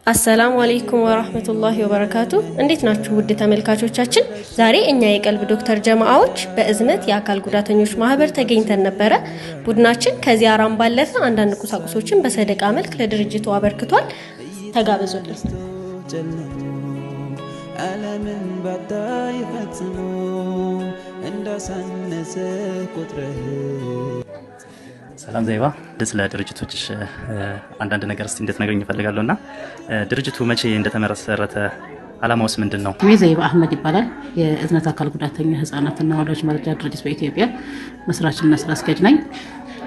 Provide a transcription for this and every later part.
አሰላሙ አለይኩም ወራህመቱላሂ ወበረካቱ እንዴት ናችሁ ውድ ተመልካቾቻችን ዛሬ እኛ የቀልብ ዶክተር ጀማዓዎች በእዝነት የአካል ጉዳተኞች ማህበር ተገኝተን ነበር ቡድናችን ከዚያራም ባለፈ አንዳንድ ቁሳቁሶችን በሰደቃ መልክ ለድርጅቱ አበርክቷል ተጋበዙልን ዓለምን ባታይ ፈጽሞ እንደሰነሰ ቁጥረህ ሰላም ዘይባ ለስለ ድርጅቶች አንዳንድ ነገር እስቲ እንድትነግሩኝ ፈልጋለሁና ድርጅቱ መቼ እንደተመሰረተ አላማውስ ምንድነው? ዘይባ አህመድ ይባላል የእዝነት አካል ጉዳተኛ ህፃናትና ወላጆች መረጃ ድርጅት በኢትዮጵያ መስራችና ስራ አስኪያጅ ነኝ።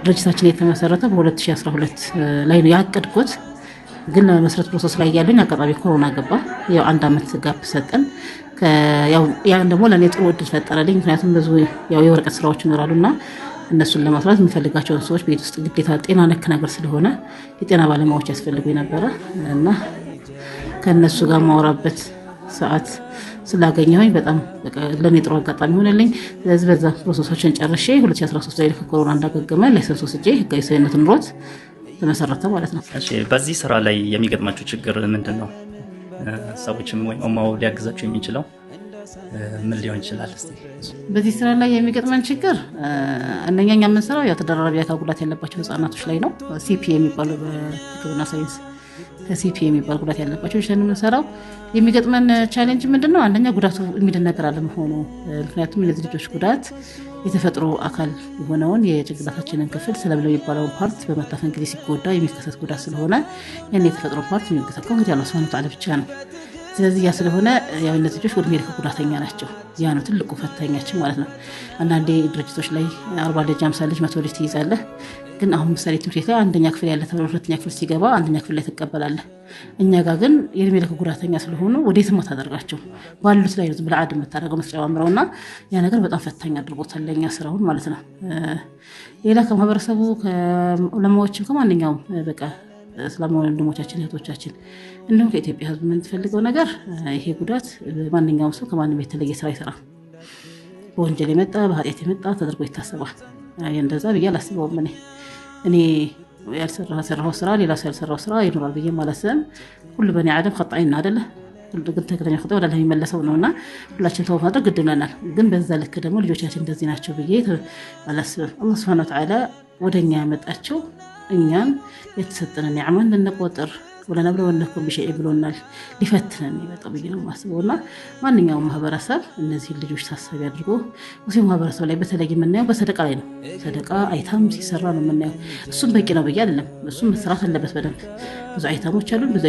ድርጅታችን የተመሰረተው በ2012 ላይ ነው ያቀድኩት። ግን መስረት ፕሮሰስ ላይ ያለኝ አጋጣሚ ኮሮና ገባ። ያው አንድ አመት ጋፕ ሰጠን። ያው ያን ደግሞ ለኔ ጥሩ እድል ፈጠረልኝ። ምክንያቱም ብዙ ያው የወረቀት ስራዎች ይኖራሉና እነሱን ለማስራት የምፈልጋቸው ሰዎች ቤት ውስጥ ግዴታ ጤና ነክ ነገር ስለሆነ የጤና ባለሙያዎች ያስፈልጉኝ ነበር እና ከነሱ ጋር ማውራበት ሰዓት ስላገኘሁኝ በጣም ለኔ ጥሩ አጋጣሚ ሆነልኝ። ስለዚህ በዛ ፕሮሰሶችን ጨርሼ 2013 ላይ ኮሮና እንዳገገመ ላይሰንስ ወስጄ ህጋዊ ሰውነት ኑሮት ተመሰረተ ማለት ነው። እሺ በዚህ ስራ ላይ የሚገጥማችሁ ችግር ምንድነው? ሰዎችም ወይ ኦማው ሊያግዛችሁ የሚችለው ምን ሊሆን ይችላል? እስቲ በዚህ ስራ ላይ የሚገጥመን ችግር አንደኛኛ የምንሰራው ያው ተደራራቢ አካል ጉዳት ያለባቸው ህፃናቶች ላይ ነው። ሲፒ የሚባለው በሕክምና ሳይንስ ከሲፒ የሚባል ጉዳት ያለባቸው ልጅ ነው የምንሰራው። የሚገጥመን ቻሌንጅ ምንድነው? አንደኛ ጉዳቱ የሚድን ነገር አለመሆኑ። ምክንያቱም እነዚህ ልጆች ጉዳት የተፈጥሮ አካል የሆነውን የጭንቅላታችንን ክፍል ስለብለው የሚባለው ፓርት በመታፈን ጊዜ ሲጎዳ የሚከሰት ጉዳት ስለሆነ ያን የተፈጥሮ ፓርት የሚገታከው እንግዲህ አላህ ሱብሃነሁ ወተዓላ ብቻ ነው። ስለዚህ ያ ስለሆነ ያው እነዚህ ልጆች ወደ ሜዲካል ጉዳተኛ ናቸው። ያ ነው ትልቁ ፈተኛችን ማለት ነው። አንዳንዴ ድርጅቶች ላይ 40 ልጅ 50 ልጅ 100 ልጅ ትይዛለህ። ግን አሁን ምሳሌ ትምህርት ላይ አንደኛ ክፍል ያለ ተብሎ ሁለተኛ ክፍል ሲገባ አንደኛ ክፍል ላይ ተቀበላለህ። እኛ ጋር ግን የሜዲካል ጉዳተኛ ስለሆኑ ወዴትም አታደርጋቸው ባሉት ላይ ነው ብለዓድ የምታደርገው መስጫዋምራውና ያ ነገር በጣም ፈታኝ አድርጎታል ለኛ ስራውን ማለት ነው። ሌላ ከማህበረሰቡ ከለማዎችም ከማንኛውም በቃ እስላማዊ ወንድሞቻችን እህቶቻችን እንደውም ከኢትዮጵያ ህዝብ ምን ትፈልገው ነገር ይሄ ጉዳት ማንኛውም ሰው ከማንም የተለየ ስራ ይሰራ በወንጀል የመጣ በኃጢአት የመጣ ተደርጎ ይታሰባል። እንደዛ ብዬ አላስበውም። እኔ ያልሰራው ስራ ሌላ ሰው ያልሰራው ስራ ይኖራል ብዬ ማለሰም ሁሉ በኔ አደም خطአይና አይደለ ሁሉ ግን ተከታታይ خطአ ወደ አላህ የሚመለሰው ነውና ሁላችን ተው ማድረግ ግድ ይለናል። ግን በዛ ልክ ደግሞ ልጆቻችን እንደዚህ ናቸው ብዬ አላስብም። አላህ Subhanahu Wa Ta'ala ወደኛ ያመጣቸው እኛን የተሰጠነ ኒዕማን ለነቆጥር ወለነብለወነኩም በሸይ ብሎናል ሊፈትነን ይመጣ ብዬ ነው ማስበውና ማንኛውም ማህበረሰብ እነዚህ ልጆች ታሳቢ አድርጎ ሙስሊም ማህበረሰብ ላይ በተለይ የምናየው በሰደቃ ላይ ነው። ሰደቃ አይታም ሲሰራ ነው የምናየው። እሱም በቂ ነው ብዬ አይደለም። እሱም መስራት አለበት በደንብ ብዙ አይታሞች አሉ ብዙ